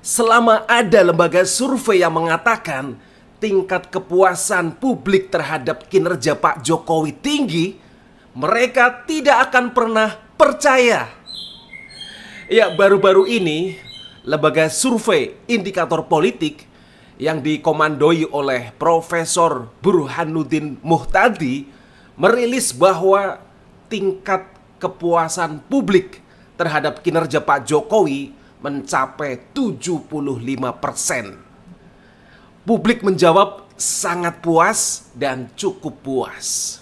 Selama ada lembaga survei yang mengatakan tingkat kepuasan publik terhadap kinerja Pak Jokowi tinggi, mereka tidak akan pernah percaya. Ya, baru-baru ini lembaga survei indikator politik yang dikomandoi oleh Profesor Burhanuddin Muhtadi merilis bahwa tingkat kepuasan publik terhadap kinerja Pak Jokowi mencapai 75%. Publik menjawab sangat puas dan cukup puas.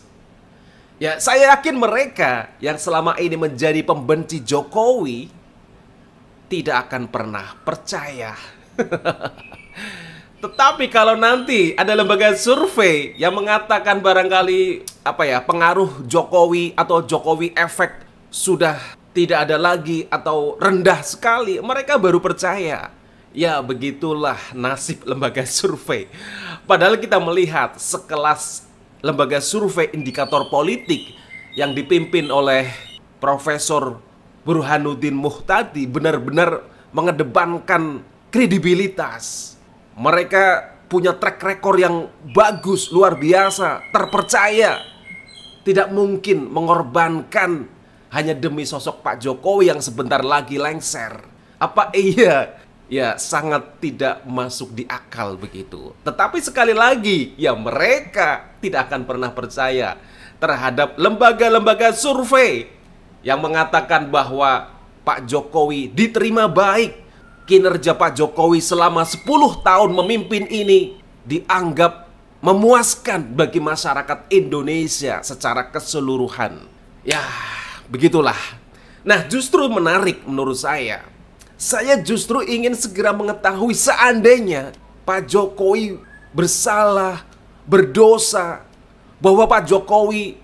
Ya, saya yakin mereka yang selama ini menjadi pembenci Jokowi tidak akan pernah percaya. Tetapi kalau nanti ada lembaga survei yang mengatakan barangkali pengaruh Jokowi atau Jokowi efek sudah tidak ada lagi atau rendah sekali, mereka baru percaya. Ya, begitulah nasib lembaga survei. Padahal kita melihat sekelas lembaga survei indikator politik yang dipimpin oleh Profesor Burhanuddin Muhtadi benar-benar mengedepankan kredibilitas. Mereka punya track record yang bagus, luar biasa, terpercaya. Tidak mungkin mengorbankan hanya demi sosok Pak Jokowi yang sebentar lagi lengser. Apa iya? Ya, sangat tidak masuk di akal begitu. Tetapi sekali lagi, ya mereka tidak akan pernah percaya terhadap lembaga-lembaga survei yang mengatakan bahwa Pak Jokowi diterima baik. Kinerja Pak Jokowi selama 10 tahun memimpin ini dianggap memuaskan bagi masyarakat Indonesia secara keseluruhan. Ya, begitulah. Nah, justru menarik menurut saya. Saya justru ingin segera mengetahui seandainya Pak Jokowi bersalah, berdosa, bahwa Pak Jokowi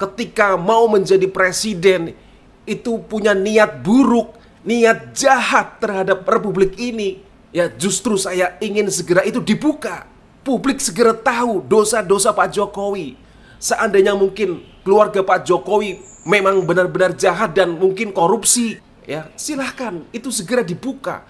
ketika mau menjadi presiden itu punya niat buruk, niat jahat terhadap republik ini. Ya, justru saya ingin segera itu dibuka. Publik segera tahu dosa-dosa Pak Jokowi. Seandainya mungkin keluarga Pak Jokowi memang benar-benar jahat dan mungkin korupsi, ya silahkan itu segera dibuka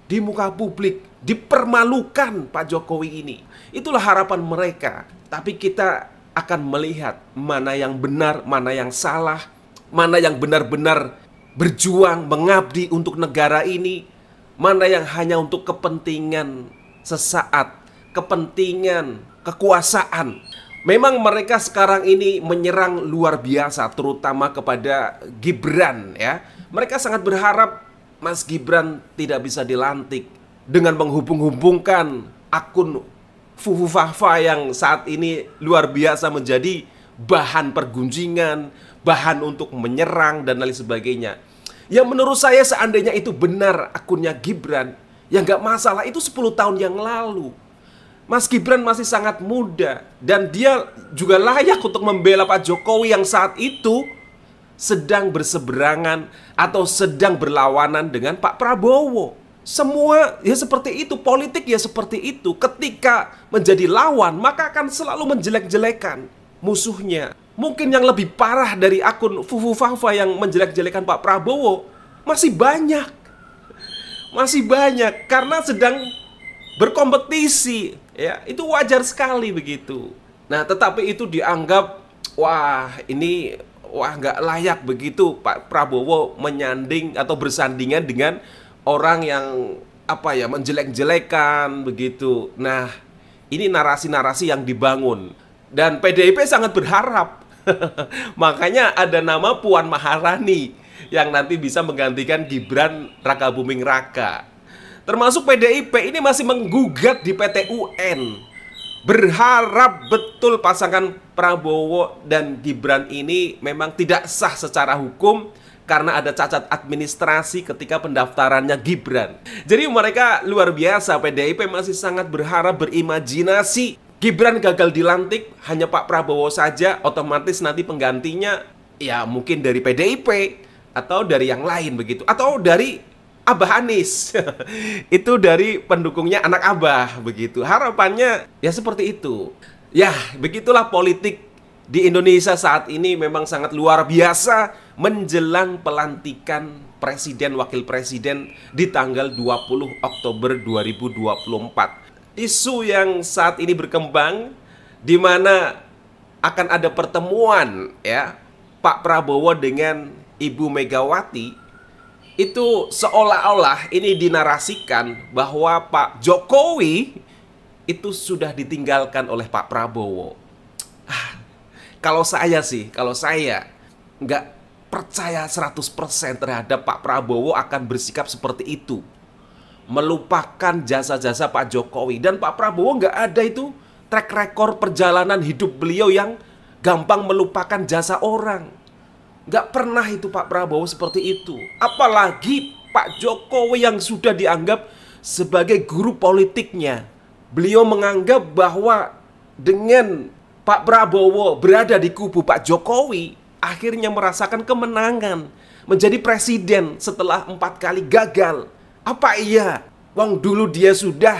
di muka publik, dipermalukan Pak Jokowi ini. Itulah harapan mereka. Tapi kita akan melihat mana yang benar, mana yang salah, mana yang benar-benar berjuang mengabdi untuk negara ini, mana yang hanya untuk kepentingan sesaat, kepentingan kekuasaan. Memang mereka sekarang ini menyerang luar biasa, terutama kepada Gibran, ya. Mereka sangat berharap Mas Gibran tidak bisa dilantik dengan menghubung-hubungkan akun Fufu Fahfa yang saat ini luar biasa menjadi bahan pergunjingan, bahan untuk menyerang dan lain sebagainya. Ya, menurut saya seandainya itu benar akunnya Gibran, ya nggak masalah, itu 10 tahun yang lalu. Mas Gibran masih sangat muda dan dia juga layak untuk membela Pak Jokowi yang saat itu sedang berseberangan atau sedang berlawanan dengan Pak Prabowo. Semua ya seperti itu, politik ya seperti itu. Ketika menjadi lawan, maka akan selalu menjelek-jelekan musuhnya. Mungkin yang lebih parah dari akun Fufu Fahfa yang menjelek-jelekan Pak Prabowo masih banyak. Masih banyak karena sedang berkompetisi, ya itu wajar sekali begitu. Nah, tetapi itu dianggap nggak layak begitu Pak Prabowo menyanding atau bersandingan dengan orang yang menjelek-jelekan begitu. Nah, ini narasi-narasi yang dibangun dan PDIP sangat berharap. Makanya ada nama Puan Maharani yang nanti bisa menggantikan Gibran Rakabuming Raka. Termasuk PDIP ini masih menggugat di PT UN, berharap betul pasangan Prabowo dan Gibran ini memang tidak sah secara hukum karena ada cacat administrasi ketika pendaftarannya Gibran. Jadi mereka luar biasa, PDIP masih sangat berharap, berimajinasi Gibran gagal dilantik, hanya Pak Prabowo saja, otomatis nanti penggantinya ya mungkin dari PDIP atau dari yang lain begitu, atau dari Abah Anies. Itu dari pendukungnya anak Abah begitu. Harapannya ya seperti itu. Ya, begitulah politik di Indonesia saat ini memang sangat luar biasa menjelang pelantikan presiden wakil presiden di tanggal 20 Oktober 2024. Isu yang saat ini berkembang di mana akan ada pertemuan ya Pak Prabowo dengan Ibu Megawati, itu seolah-olah ini dinarasikan bahwa Pak Jokowi itu sudah ditinggalkan oleh Pak Prabowo. Kalau saya nggak percaya 100% terhadap Pak Prabowo akan bersikap seperti itu, melupakan jasa-jasa Pak Jokowi. Dan Pak Prabowo nggak ada itu track record perjalanan hidup beliau yang gampang melupakan jasa orang. Nggak pernah itu Pak Prabowo seperti itu. Apalagi Pak Jokowi yang sudah dianggap sebagai guru politiknya. Beliau menganggap bahwa dengan Pak Prabowo berada di kubu Pak Jokowi, akhirnya merasakan kemenangan, menjadi presiden setelah 4 kali gagal. Apa iya? Wong dulu dia sudah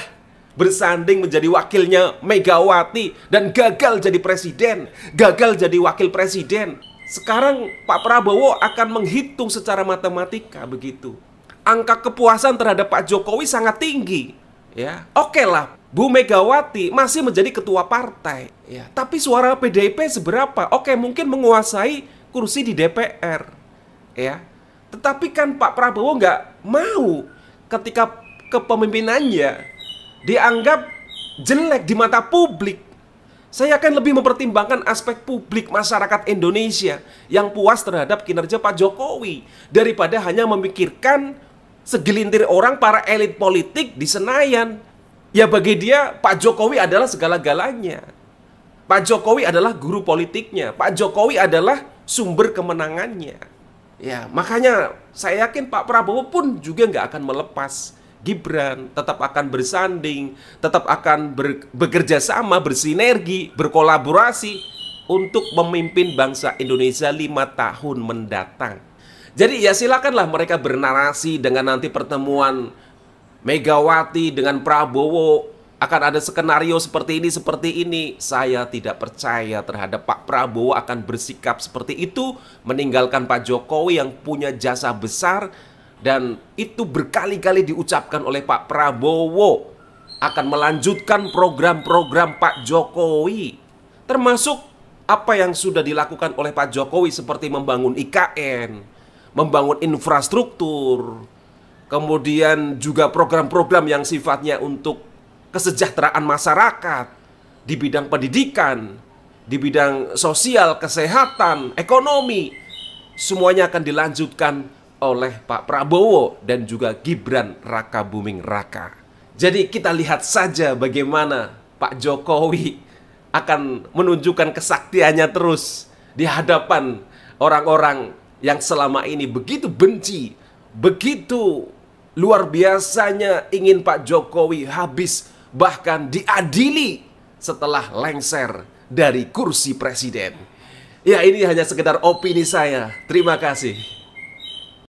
bersanding menjadi wakilnya Megawati dan gagal jadi presiden, gagal jadi wakil presiden. Sekarang Pak Prabowo akan menghitung secara matematika begitu. Angka kepuasan terhadap Pak Jokowi sangat tinggi. Ya, oke lah, Bu Megawati masih menjadi ketua partai, ya. Tapi suara PDIP seberapa? Oke, mungkin menguasai kursi di DPR, ya. Tetapi kan Pak Prabowo nggak mau ketika kepemimpinannya dianggap jelek di mata publik. Saya akan lebih mempertimbangkan aspek publik masyarakat Indonesia yang puas terhadap kinerja Pak Jokowi daripada hanya memikirkan segelintir orang, para elit politik di Senayan. Ya bagi dia Pak Jokowi adalah segala-galanya. Pak Jokowi adalah guru politiknya. Pak Jokowi adalah sumber kemenangannya. Ya, makanya saya yakin Pak Prabowo pun juga nggak akan melepas Gibran, tetap akan bersanding, tetap akan bekerja sama, bersinergi, berkolaborasi untuk memimpin bangsa Indonesia 5 tahun mendatang. Jadi ya silakanlah mereka bernarasi dengan nanti pertemuan Megawati dengan Prabowo akan ada skenario seperti ini. Saya tidak percaya terhadap Pak Prabowo akan bersikap seperti itu, meninggalkan Pak Jokowi yang punya jasa besar. Dan itu berkali-kali diucapkan oleh Pak Prabowo akan melanjutkan program-program Pak Jokowi, termasuk apa yang sudah dilakukan oleh Pak Jokowi seperti membangun IKN, membangun infrastruktur, kemudian juga program-program yang sifatnya untuk kesejahteraan masyarakat di bidang pendidikan, di bidang sosial, kesehatan, ekonomi. Semuanya akan dilanjutkan oleh Pak Prabowo dan juga Gibran Raka Buming Raka. Jadi kita lihat saja bagaimana Pak Jokowi akan menunjukkan kesaktiannya terus di hadapan orang-orang yang selama ini begitu benci, begitu luar biasanya ingin Pak Jokowi habis, bahkan diadili setelah lengser dari kursi presiden. Ya, ini hanya sekedar opini saya. Terima kasih.